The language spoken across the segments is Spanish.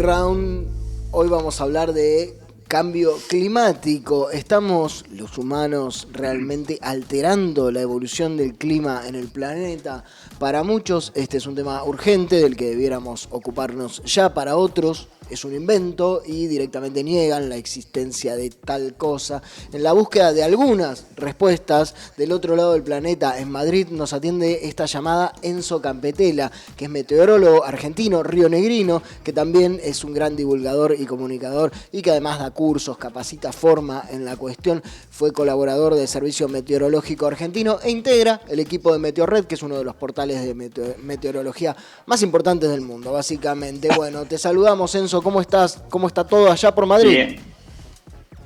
Round, hoy vamos a hablar de cambio climático. ¿Estamos los humanos realmente alterando la evolución del clima en el planeta? Para muchos este es un tema urgente del que debiéramos ocuparnos ya, para otros es un invento y directamente niegan la existencia de tal cosa. En la búsqueda de algunas respuestas del otro lado del planeta, en Madrid, nos atiende esta llamada Enzo Campetela, que es meteorólogo argentino, rionegrino, que también es un gran divulgador y comunicador y que además da cursos, capacita, forma en la cuestión. Fue colaborador del Servicio Meteorológico Argentino e integra el equipo de Meteorred, que es uno de los portales de meteorología más importantes del mundo, básicamente. Bueno, te saludamos, Enzo. ¿Cómo estás? ¿Cómo está todo allá por Madrid? Bien,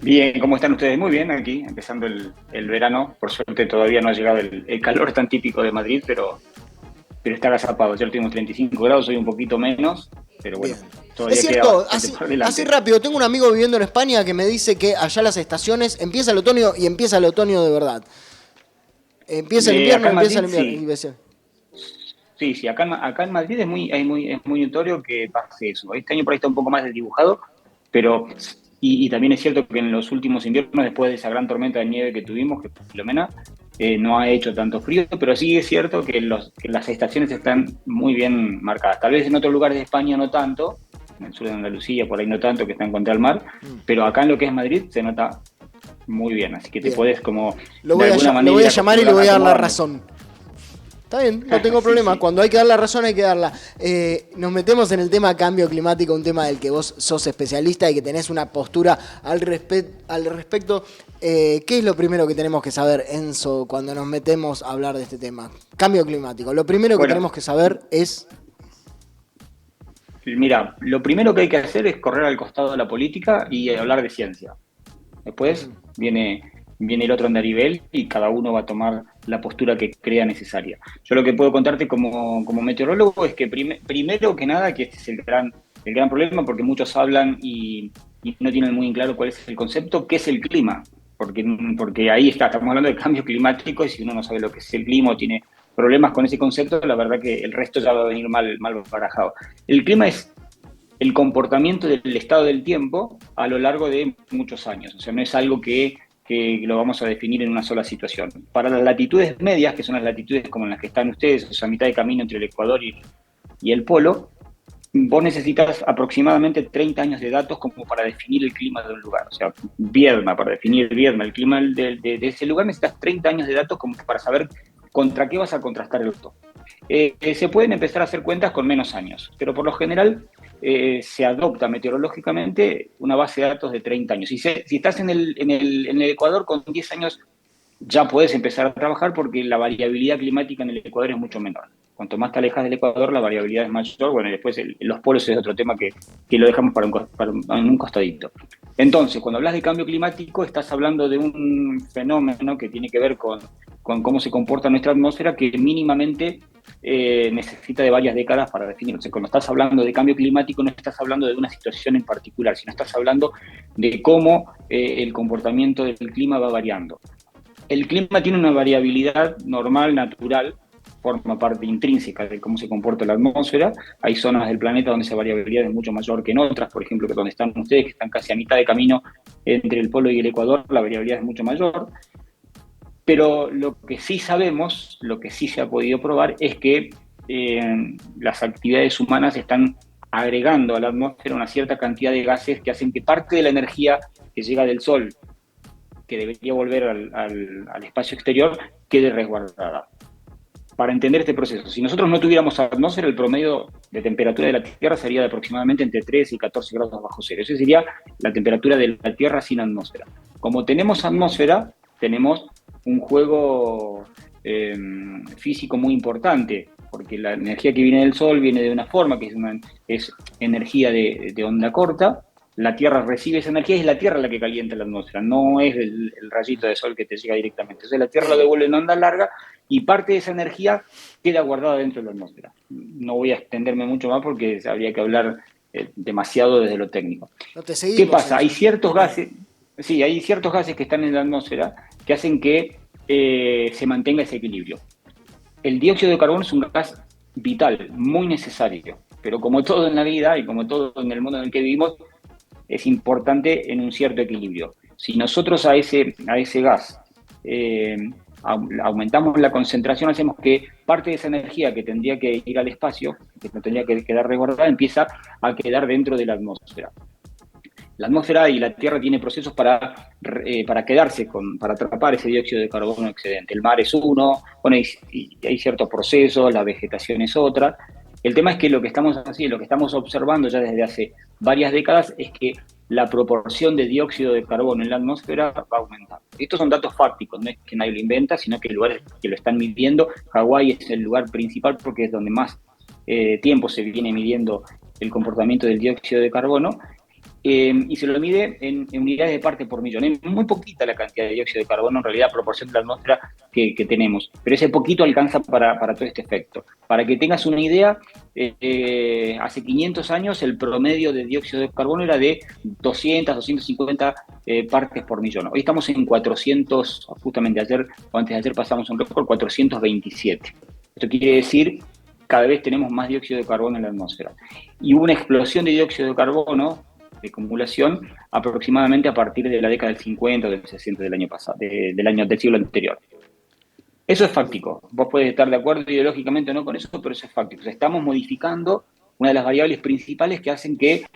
bien, ¿cómo están ustedes? Muy bien, aquí empezando el verano. Por suerte todavía no ha llegado el calor tan típico de Madrid, pero está agazapado. Ya tenemos 35 grados, hoy un poquito menos, pero bueno, Bien. Es todavía queda cierto, bastante por así delante. rápido, tengo un amigo viviendo en España que me dice que allá las estaciones, empieza el otoño y empieza el otoño de verdad. Empieza el invierno Acá y en empieza el Madrid, invierno. sí, sí, acá en Madrid es muy notorio que pase eso. Este año por ahí está un poco más desdibujado, pero, y también es cierto que en los últimos inviernos, después de esa gran tormenta de nieve que tuvimos, que fue Filomena, no ha hecho tanto frío, pero sí es cierto que las estaciones están muy bien marcadas. Tal vez en otros lugares de España no tanto, en el sur de Andalucía, por ahí no tanto, que están contra el mar, pero acá en lo que es Madrid se nota muy bien, así que te Bien. podés como Lo de voy a, alguna lo manera voy ir a llamar y le voy a dar la acomodando. razón. Está bien, no tengo Sí, problema. sí. Cuando hay que dar la razón, hay que darla. Nos metemos en el tema cambio climático, un tema del que vos sos especialista y que tenés una postura al respecto. ¿Qué es lo primero que tenemos que saber, Enzo, cuando nos metemos a hablar de este tema? Cambio climático. Lo primero que Bueno, tenemos que saber es... mira, lo primero que hay que hacer es correr al costado de la política y hablar de ciencia. Después viene el otro andarivel y cada uno va a tomar la postura que crea necesaria. Yo lo que puedo contarte como meteorólogo es que primero que nada, que este es el gran problema, porque muchos hablan y no tienen muy en claro cuál es el concepto, qué es el clima. Porque ahí estamos hablando de cambio climático y si uno no sabe lo que es el clima o tiene problemas con ese concepto, la verdad que el resto ya va a venir mal barajado. El clima es el comportamiento del estado del tiempo a lo largo de muchos años. O sea, no es algo que lo vamos a definir en una sola situación. Para las latitudes medias, que son las latitudes como en las que están ustedes, o sea, a mitad de camino entre el Ecuador y el Polo, vos necesitas aproximadamente 30 años de datos como para definir el clima de un lugar. O sea, para definir Viedma, el clima de ese lugar, necesitas 30 años de datos como para saber contra qué vas a contrastar el otro. Se pueden empezar a hacer cuentas con menos años, pero por lo general se adopta meteorológicamente una base de datos de 30 años. Si estás en el Ecuador con 10 años, ya puedes empezar a trabajar porque la variabilidad climática en el Ecuador es mucho menor. Cuanto más te alejas del Ecuador, la variabilidad es mayor. Bueno, y después los polos es otro tema que lo dejamos en un costadito. Entonces, cuando hablas de cambio climático, estás hablando de un fenómeno que tiene que ver con cómo se comporta nuestra atmósfera, que mínimamente necesita de varias décadas para definir. O sea, cuando estás hablando de cambio climático, no estás hablando de una situación en particular, sino estás hablando de cómo el comportamiento del clima va variando. El clima tiene una variabilidad normal, natural, forma parte intrínseca de cómo se comporta la atmósfera. Hay zonas del planeta donde esa variabilidad es mucho mayor que en otras, por ejemplo, que donde están ustedes, que están casi a mitad de camino entre el polo y el ecuador, la variabilidad es mucho mayor. Pero lo que sí sabemos, lo que sí se ha podido probar, es que las actividades humanas están agregando a la atmósfera una cierta cantidad de gases que hacen que parte de la energía que llega del Sol, que debería volver al espacio exterior, quede resguardada. Para entender este proceso, si nosotros no tuviéramos atmósfera, el promedio de temperatura de la Tierra sería de aproximadamente entre 3 y 14 grados bajo cero. Esa sería la temperatura de la Tierra sin atmósfera. Como tenemos atmósfera, tenemos un juego físico muy importante, porque la energía que viene del Sol viene de una forma, que es energía de onda corta. La Tierra recibe esa energía y es la Tierra la que calienta la atmósfera, no es el rayito de sol que te llega directamente. Entonces la Tierra lo Bien. devuelve en onda larga y parte de esa energía queda guardada dentro de la atmósfera. No voy a extenderme mucho más porque habría que hablar demasiado desde lo técnico. No te ¿Qué seguimos, pasa? Hay Enzo. ciertos gases, sí, hay ciertos gases que están en la atmósfera que hacen que se mantenga ese equilibrio. El dióxido de carbono es un gas vital, muy necesario. Pero como todo en la vida y como todo en el mundo en el que vivimos, es importante en un cierto equilibrio. Si nosotros a ese gas eh, aumentamos la concentración, hacemos que parte de esa energía que tendría que ir al espacio, que no tendría que quedar resguardada, empieza a quedar dentro de la atmósfera. La atmósfera y la Tierra tiene procesos para quedarse, para atrapar ese dióxido de carbono excedente. El mar es uno, bueno, hay ciertos procesos, la vegetación es otra. El tema es que lo que estamos haciendo, lo que estamos observando ya desde hace varias décadas es que la proporción de dióxido de carbono en la atmósfera va aumentando. Estos son datos fácticos, no es que nadie lo inventa, sino que hay lugares que lo están midiendo. Hawái es el lugar principal porque es donde más tiempo se viene midiendo el comportamiento del dióxido de carbono. Y se lo mide en unidades de parte por millón. Es muy poquita la cantidad de dióxido de carbono, en realidad, a proporción de la atmósfera que tenemos. Pero ese poquito alcanza para todo este efecto. Para que tengas una idea, hace 500 años el promedio de dióxido de carbono era de 200, 250 partes por millón. Hoy estamos en 400, justamente ayer o antes de ayer pasamos un récord, 427. Esto quiere decir cada vez tenemos más dióxido de carbono en la atmósfera. Y hubo una explosión de dióxido de carbono de acumulación aproximadamente a partir de la década del 50 o del 60 del año pasado, del siglo anterior. Eso es fáctico. Vos podés estar de acuerdo ideológicamente o no con eso, pero eso es fáctico. O sea, estamos modificando una de las variables principales que hacen que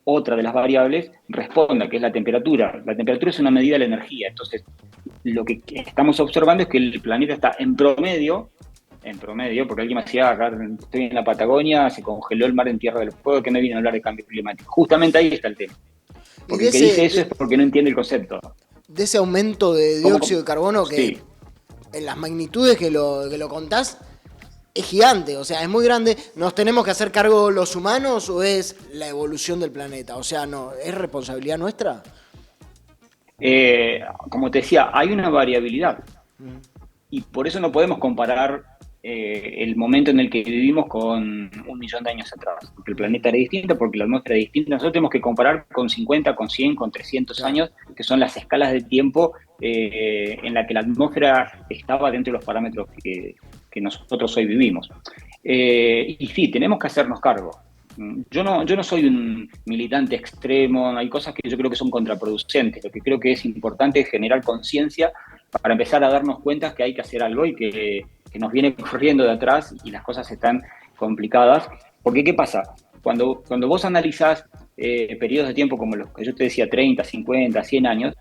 otra de las variables responda, que es la temperatura. La temperatura es una medida de la energía. Entonces, lo que estamos observando es que el planeta está en promedio, porque alguien me decía, acá estoy en la Patagonia, se congeló el mar en Tierra del Fuego, que me viene a hablar de cambio climático. Justamente ahí está el tema. Porque el que dice eso es porque no entiende el concepto. De ese aumento de dióxido de carbono que sí, en las magnitudes que lo contás, es gigante, o sea, es muy grande. ¿Nos tenemos que hacer cargo los humanos o es la evolución del planeta? O sea, no, ¿es responsabilidad nuestra? Como te decía, hay una variabilidad. Y por eso no podemos comparar el momento en el que vivimos con 1.000.000 de años atrás. Porque el planeta era distinto, porque la atmósfera era distinta. Nosotros tenemos que comparar con 50, con 100, con 300 años, que son las escalas de tiempo en la que la atmósfera estaba dentro de los parámetros que nosotros hoy vivimos. Y sí, tenemos que hacernos cargo. Yo no soy un militante extremo, hay cosas que yo creo que son contraproducentes. Lo que creo que es importante es generar conciencia para empezar a darnos cuenta que hay que hacer algo y que nos viene corriendo de atrás y las cosas están complicadas. Porque, ¿qué pasa? Cuando vos analizás periodos de tiempo como los que yo te decía, 30, 50, 100 años,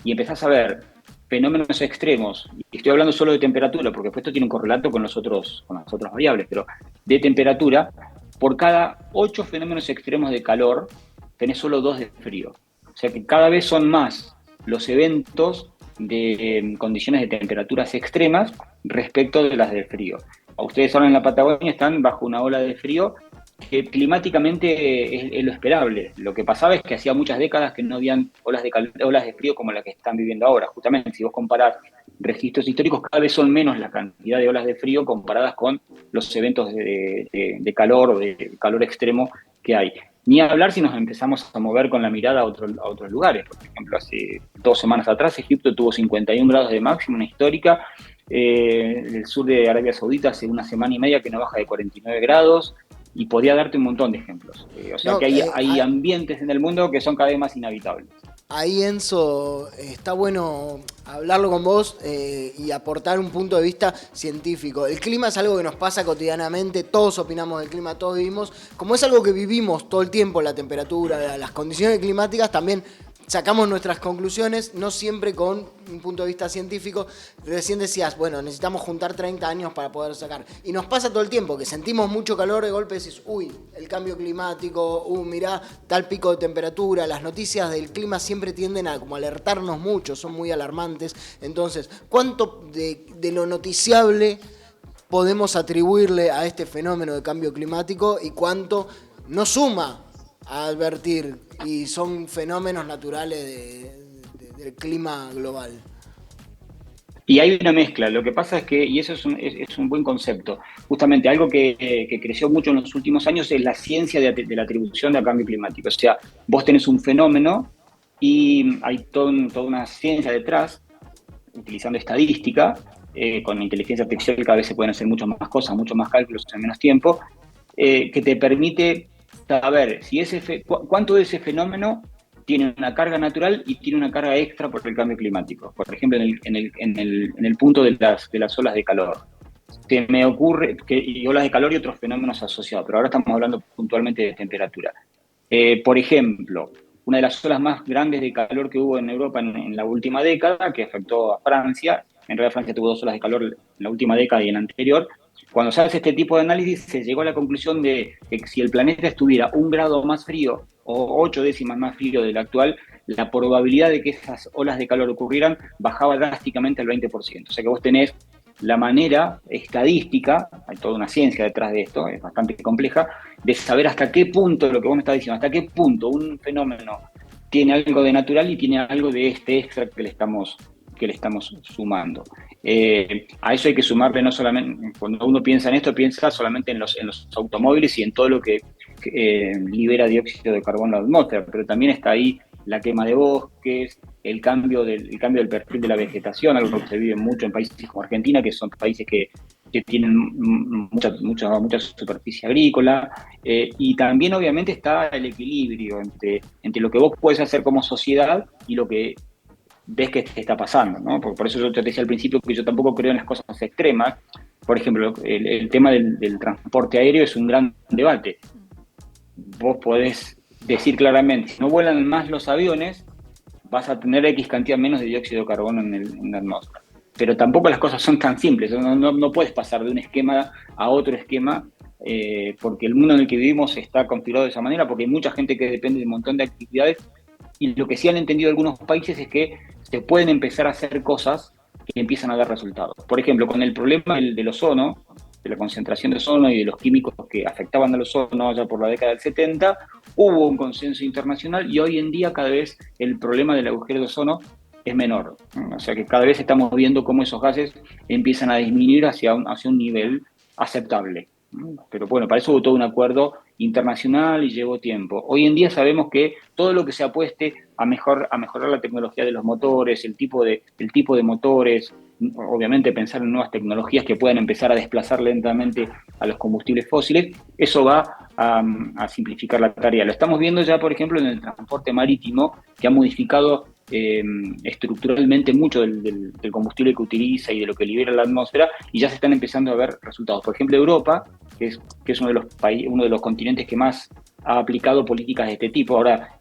y empezás a ver fenómenos extremos, y estoy hablando solo de temperatura, porque después esto tiene un correlato con las otras variables, pero de temperatura, por cada 8 fenómenos extremos de calor, tenés solo 2 de frío. O sea que cada vez son más los eventos de condiciones de temperaturas extremas respecto de las del frío. Ustedes ahora en la Patagonia están bajo una ola de frío que climáticamente es lo esperable. Lo que pasaba es que hacía muchas décadas que no habían olas de frío como las que están viviendo ahora. Justamente, si vos comparás registros históricos, cada vez son menos la cantidad de olas de frío comparadas con los eventos de calor o de calor extremo que hay. Ni hablar si nos empezamos a mover con la mirada a otros lugares. Por ejemplo, hace 2 semanas atrás Egipto tuvo 51 grados de máxima, una histórica. El sur de Arabia Saudita hace una semana y media que no baja de 49 grados. Y podría darte un montón de ejemplos. O sea que hay ambientes en el mundo que son cada vez más inhabitables. Ahí, Enzo, está bueno hablarlo con vos y aportar un punto de vista científico. El clima es algo que nos pasa cotidianamente, todos opinamos del clima, todos vivimos. Como es algo que vivimos todo el tiempo, la temperatura, las condiciones climáticas, también sacamos nuestras conclusiones, no siempre con un punto de vista científico. Recién decías, bueno, necesitamos juntar 30 años para poder sacar. Y nos pasa todo el tiempo, que sentimos mucho calor, de golpe decís, uy, el cambio climático, mirá, tal pico de temperatura. Las noticias del clima siempre tienden a como alertarnos mucho, son muy alarmantes. Entonces, ¿cuánto de lo noticiable podemos atribuirle a este fenómeno de cambio climático y cuánto nos suma a advertir y son fenómenos naturales del clima global? Y hay una mezcla, lo que pasa es que, y eso es un buen concepto, justamente algo que creció mucho en los últimos años es la ciencia de la atribución del cambio climático. O sea, vos tenés un fenómeno y hay toda una ciencia detrás, utilizando estadística, con inteligencia artificial cada vez se pueden hacer muchas más cosas, muchos más cálculos en menos tiempo, que te permite saber si cuánto de ese fenómeno tiene una carga natural y tiene una carga extra por el cambio climático. Por ejemplo, en el punto de las olas de calor. Se me ocurre y olas de calor y otros fenómenos asociados, pero ahora estamos hablando puntualmente de temperatura. Por ejemplo, una de las olas más grandes de calor que hubo en Europa en la última década, que afectó a Francia, en realidad Francia tuvo 2 olas de calor en la última década y en la anterior. Cuando se hace este tipo de análisis, se llegó a la conclusión de que si el planeta estuviera 1 grado más frío o 8 décimas más frío del actual, la probabilidad de que esas olas de calor ocurrieran bajaba drásticamente al 20%. O sea que vos tenés la manera estadística, hay toda una ciencia detrás de esto, es bastante compleja, de saber hasta qué punto, lo que vos me estás diciendo, hasta qué punto un fenómeno tiene algo de natural y tiene algo de este extra que le estamos sumando. A eso hay que sumarle no solamente, cuando uno piensa en esto, piensa solamente en los automóviles y en todo lo que libera dióxido de carbono a la atmósfera, pero también está ahí la quema de bosques, el cambio del perfil de la vegetación, algo que se vive mucho en países como Argentina, que son países que tienen mucha superficie agrícola, y también obviamente está el equilibrio entre lo que vos puedes hacer como sociedad y lo que ves que te está pasando, ¿no? Por eso yo te decía al principio que yo tampoco creo en las cosas extremas. Por ejemplo, el tema del transporte aéreo es un gran debate. Vos podés decir claramente, si no vuelan más los aviones, vas a tener X cantidad menos de dióxido de carbono en la atmósfera. Pero tampoco las cosas son tan simples, no puedes pasar de un esquema a otro esquema, porque el mundo en el que vivimos está configurado de esa manera, porque hay mucha gente que depende de un montón de actividades, y lo que sí han entendido algunos países es que se pueden empezar a hacer cosas que empiezan a dar resultados. Por ejemplo, con el problema del ozono, de la concentración de ozono y de los químicos que afectaban al ozono allá por la década del 70, hubo un consenso internacional y hoy en día cada vez el problema del agujero de ozono es menor. O sea que cada vez estamos viendo cómo esos gases empiezan a disminuir hacia un nivel aceptable. Pero bueno, para eso hubo todo un acuerdo internacional y llevó tiempo. Hoy en día sabemos que todo lo que se apueste a mejorar la tecnología de los motores, el tipo de motores, obviamente pensar en nuevas tecnologías que puedan empezar a desplazar lentamente a los combustibles fósiles, eso va a simplificar la tarea. Lo estamos viendo ya, por ejemplo, en el transporte marítimo, que ha modificado estructuralmente mucho del combustible que utiliza y de lo que libera la atmósfera, y ya se están empezando a ver resultados. Por ejemplo, Europa, que es uno de los continentes que más ha aplicado políticas de este tipo. Ahora,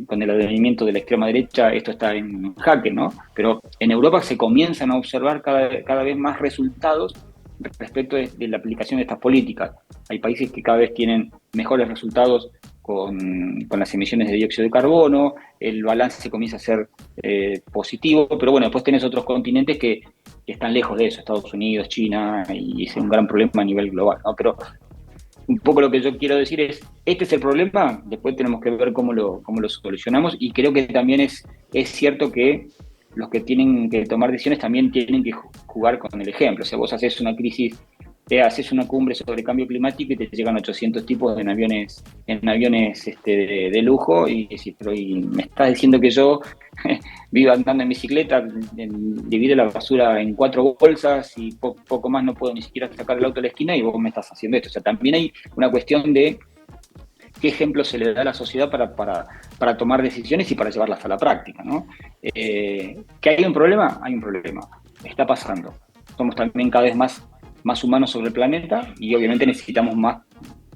con el advenimiento de la extrema derecha, esto está en jaque, ¿no? Pero en Europa se comienzan a observar cada vez más resultados respecto de la aplicación de estas políticas. Hay países que cada vez tienen mejores resultados con las emisiones de dióxido de carbono, el balance comienza a ser positivo, pero bueno, después tenés otros continentes que están lejos de eso, Estados Unidos, China, y es un gran problema a nivel global, ¿no? Pero un poco lo que yo quiero decir es, este es el problema, después tenemos que ver cómo lo solucionamos, y creo que también es cierto que los que tienen que tomar decisiones también tienen que jugar con el ejemplo. O sea, vos haces una crisis, haces una cumbre sobre cambio climático y te llegan 800 tipos en aviones de lujo, y decís, pero ¿y me estás diciendo que yo vivo andando en bicicleta, divido la basura en 4 bolsas y poco más no puedo ni siquiera sacar el auto de la esquina y vos me estás haciendo esto? O sea, también hay una cuestión de qué ejemplo se le da a la sociedad para tomar decisiones y para llevarlas a la práctica, ¿no? ¿Que hay un problema? Hay un problema. Está pasando. Somos también cada vez más humanos sobre el planeta y obviamente necesitamos más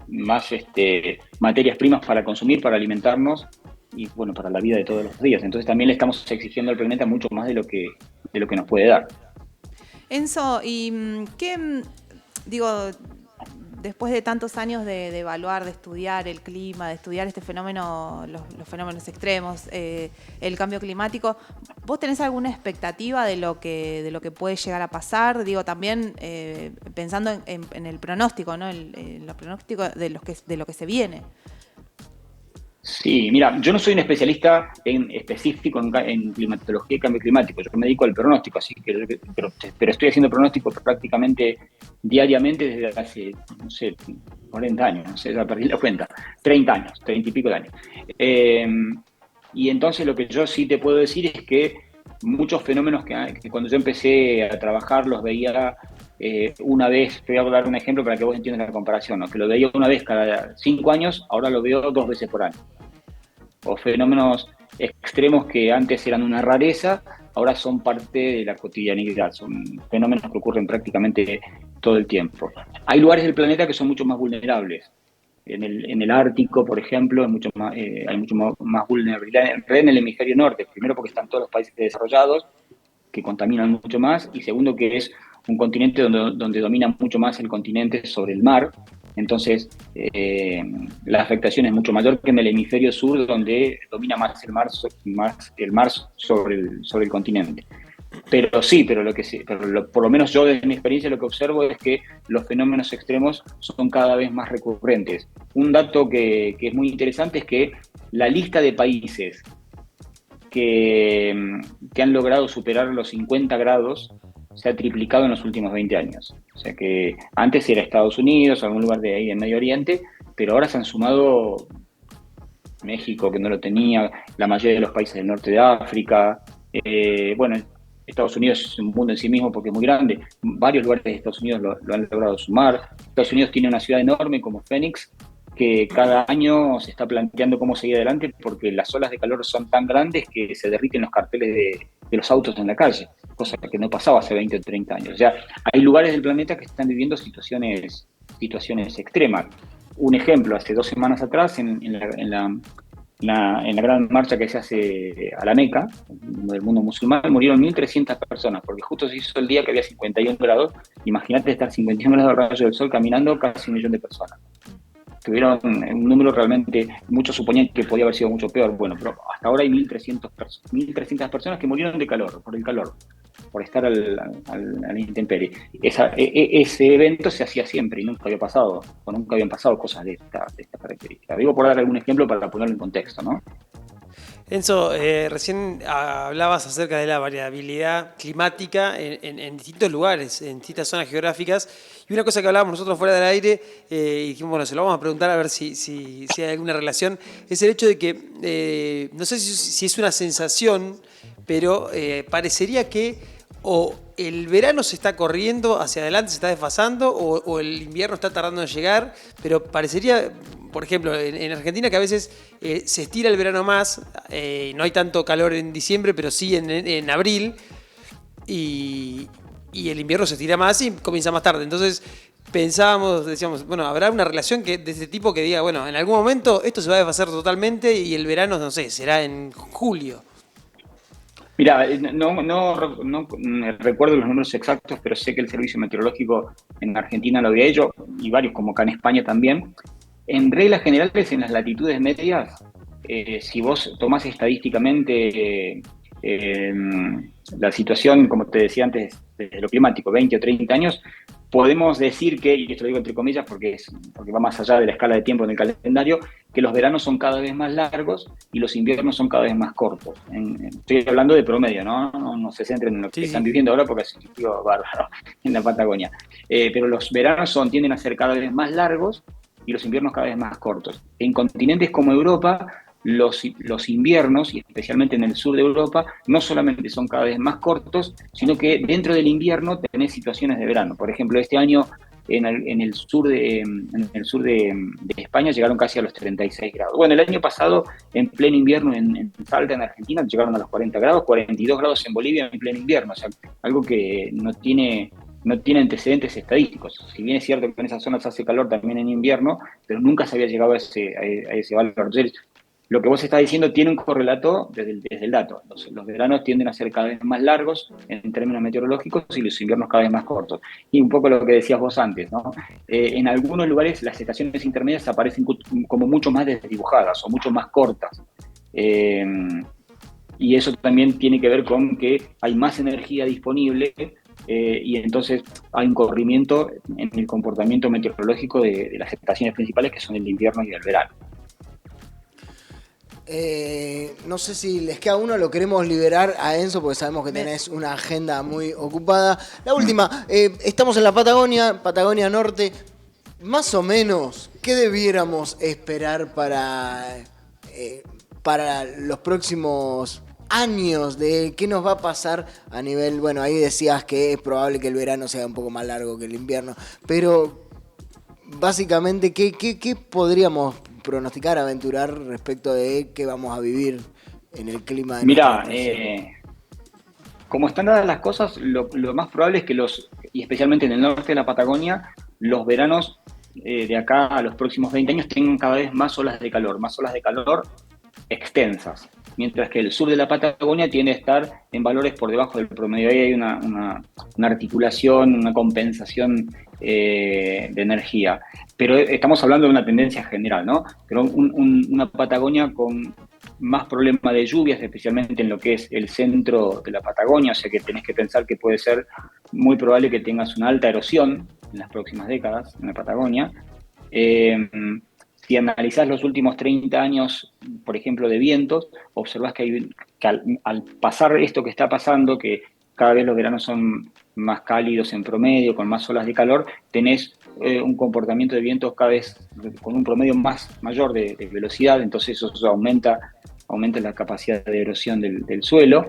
materias primas para consumir, para alimentarnos y, bueno, para la vida de todos los días. Entonces también le estamos exigiendo al planeta mucho más de lo que nos puede dar. Enzo, ¿y qué, digo, después de tantos años de evaluar, de estudiar el clima, de estudiar este fenómeno, los fenómenos extremos, el cambio climático, ¿vos tenés alguna expectativa de lo que puede llegar a pasar? Digo, también pensando en el pronóstico, ¿no? En los pronósticos de lo que se viene. Sí, mira, yo no soy un especialista específico en climatología y cambio climático, yo me dedico al pronóstico, así que, pero estoy haciendo pronóstico prácticamente diariamente desde hace, no sé, 40 años, no sé, ya perdí la cuenta, 30 años, 30 y pico de años. Y entonces lo que yo sí te puedo decir es que muchos fenómenos que cuando yo empecé a trabajar los veía una vez, te voy a dar un ejemplo para que vos entiendas la comparación, ¿no? Que lo veía una vez cada 5 años, ahora lo veo 2 veces por año. O fenómenos extremos que antes eran una rareza, ahora son parte de la cotidianidad, son fenómenos que ocurren prácticamente todo el tiempo. Hay lugares del planeta que son mucho más vulnerables. En el Ártico, por ejemplo, hay mucho más vulnerabilidad en el hemisferio norte. Primero porque están todos los países desarrollados, que contaminan mucho más, y segundo que es un continente donde domina mucho más el continente sobre el mar. Entonces, la afectación es mucho mayor que en el hemisferio sur, donde domina más el mar sobre el continente. Pero sí, por lo menos yo desde mi experiencia lo que observo es que los fenómenos extremos son cada vez más recurrentes. Un dato que es muy interesante es que la lista de países que han logrado superar los 50 grados se ha triplicado en los últimos 20 años. O sea que antes era Estados Unidos, algún lugar de ahí en Medio Oriente, pero ahora se han sumado México, que no lo tenía, la mayoría de los países del norte de África. Bueno, Estados Unidos es un mundo en sí mismo porque es muy grande. Varios lugares de Estados Unidos lo han logrado sumar. Estados Unidos tiene una ciudad enorme como Phoenix, que cada año se está planteando cómo seguir adelante porque las olas de calor son tan grandes que se derriten los carteles de los autos en la calle, cosa que no pasaba hace 20 o 30 años. O sea, hay lugares del planeta que están viviendo situaciones extremas. Un ejemplo, hace 2 semanas atrás, en la gran marcha que se hace a la Meca, del mundo musulmán, murieron 1.300 personas, porque justo se hizo el día que había 51 grados. Imagínate estar 51 grados de rayo del sol caminando casi 1 millón de personas. Tuvieron un número realmente, muchos suponían que podía haber sido mucho peor. Bueno, pero hasta ahora hay 1.300 personas que murieron por el calor, por estar a la intemperie. Ese evento se hacía siempre y nunca habían pasado cosas de esta característica. Digo por dar algún ejemplo para ponerlo en contexto, ¿no? Enzo, recién hablabas acerca de la variabilidad climática en distintos lugares, en distintas zonas geográficas, y una cosa que hablábamos nosotros fuera del aire, y dijimos, bueno, se lo vamos a preguntar a ver si hay alguna relación, es el hecho de que, no sé si es una sensación, pero parecería que o el verano se está corriendo hacia adelante, se está desfasando, o el invierno está tardando en llegar, pero parecería, por ejemplo, en Argentina, que a veces se estira el verano más, no hay tanto calor en diciembre, pero sí en abril, y el invierno se estira más y comienza más tarde. Entonces decíamos, bueno, habrá una relación de ese tipo que diga, bueno, en algún momento esto se va a desfasar totalmente y el verano, no sé, será en julio. Mira, no recuerdo los números exactos, pero sé que el Servicio Meteorológico en Argentina lo había hecho, y varios, como acá en España también. En reglas generales, en las latitudes medias, si vos tomás estadísticamente la situación, como te decía antes, de lo climático, 20 o 30 años, podemos decir que, y esto lo digo entre comillas porque va más allá de la escala de tiempo en el calendario, que los veranos son cada vez más largos y los inviernos son cada vez más cortos. Estoy hablando de promedio, no se centren en lo que están viviendo ahora porque es un frío bárbaro en la Patagonia. Pero los veranos tienden a ser cada vez más largos y los inviernos cada vez más cortos. En continentes como Europa, los inviernos, y especialmente en el sur de Europa, no solamente son cada vez más cortos, sino que dentro del invierno tenés situaciones de verano. Por ejemplo, este año en el sur de España llegaron casi a los 36 grados. Bueno, el año pasado, en pleno invierno en Salta, en Argentina, llegaron a los 40 grados, 42 grados en Bolivia en pleno invierno. O sea, algo que no tiene antecedentes estadísticos. Si bien es cierto que en esas zonas hace calor también en invierno, pero nunca se había llegado a ese valor. Entonces, lo que vos estás diciendo tiene un correlato desde el dato. Los veranos tienden a ser cada vez más largos en términos meteorológicos y los inviernos cada vez más cortos. Y un poco lo que decías vos antes, ¿no? En algunos lugares las estaciones intermedias aparecen como mucho más desdibujadas o mucho más cortas. Y eso también tiene que ver con que hay más energía disponible y entonces hay un corrimiento en el comportamiento meteorológico de las estaciones principales, que son el invierno y el verano. No sé si les queda uno, lo queremos liberar a Enzo porque sabemos que tenés una agenda muy ocupada. La última, estamos en la Patagonia Norte. Más o menos, ¿qué debiéramos esperar para los próximos años de qué nos va a pasar a nivel, bueno, ahí decías que es probable que el verano sea un poco más largo que el invierno, pero básicamente, ¿qué podríamos pronosticar, aventurar respecto de qué vamos a vivir en el clima de nuestra Mira, región? como están dadas las cosas, lo más probable es que y especialmente en el norte de la Patagonia, los veranos de acá a los próximos 20 años tengan cada vez más olas de calor extensas, mientras que el sur de la Patagonia tiende a estar en valores por debajo del promedio. Ahí hay una articulación, una compensación de energía. Pero estamos hablando de una tendencia general, ¿no? Pero una Patagonia con más problema de lluvias, especialmente en lo que es el centro de la Patagonia, o sea que tenés que pensar que puede ser muy probable que tengas una alta erosión en las próximas décadas en la Patagonia. Si analizás los últimos 30 años, por ejemplo, de vientos, observás que al pasar esto que está pasando, que cada vez los veranos son más cálidos en promedio, con más olas de calor, tenés un comportamiento de vientos cada vez con un promedio mayor de velocidad, entonces eso aumenta la capacidad de erosión del suelo.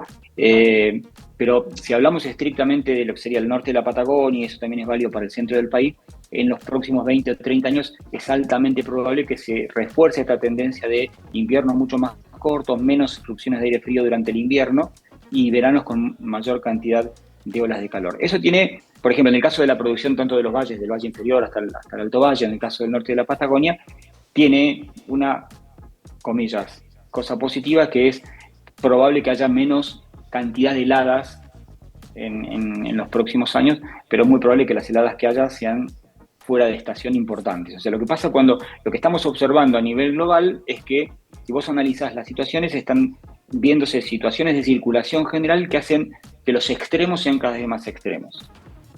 Pero si hablamos estrictamente de lo que sería el norte de la Patagonia, y eso también es válido para el centro del país, en los próximos 20 o 30 años es altamente probable que se refuerce esta tendencia de inviernos mucho más cortos, menos erupciones de aire frío durante el invierno y veranos con mayor cantidad de olas de calor. Eso tiene, por ejemplo, en el caso de la producción tanto de los valles, del valle inferior hasta el Alto Valle, en el caso del norte de la Patagonia, tiene una, comillas, cosa positiva, que es probable que haya menos cantidad de heladas en los próximos años, pero es muy probable que las heladas que haya sean fuera de estación importantes. O sea, lo que pasa lo que estamos observando a nivel global es que si vos analizás las situaciones, están viéndose situaciones de circulación general que hacen que los extremos sean cada vez más extremos.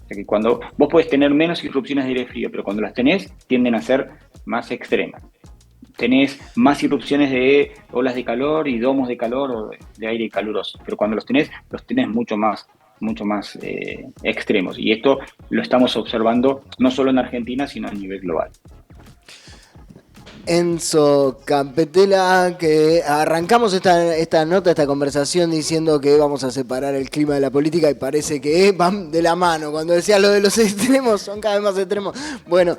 O sea, que cuando vos podés tener menos irrupciones de aire frío, pero cuando las tenés, tienden a ser más extremas. Tenés más irrupciones de olas de calor y domos de calor o de aire caluroso, pero cuando los tenés mucho más extremos. Y esto lo estamos observando no solo en Argentina, sino a nivel global. Enzo Campetela, que arrancamos esta nota, esta conversación diciendo que vamos a separar el clima de la política y parece que van de la mano. Cuando decías lo de los extremos, son cada vez más extremos. Bueno,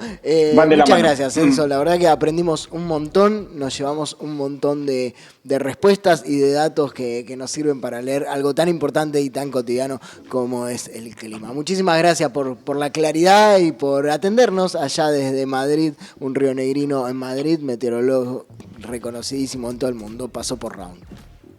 muchas gracias, Enzo. La verdad que aprendimos un montón, nos llevamos un montón de respuestas y de datos que nos sirven para leer algo tan importante y tan cotidiano como es el clima. Muchísimas gracias por la claridad y por atendernos allá desde Madrid, un rionegrino en Madrid, meteorólogo reconocidísimo en todo el mundo, pasó por Round.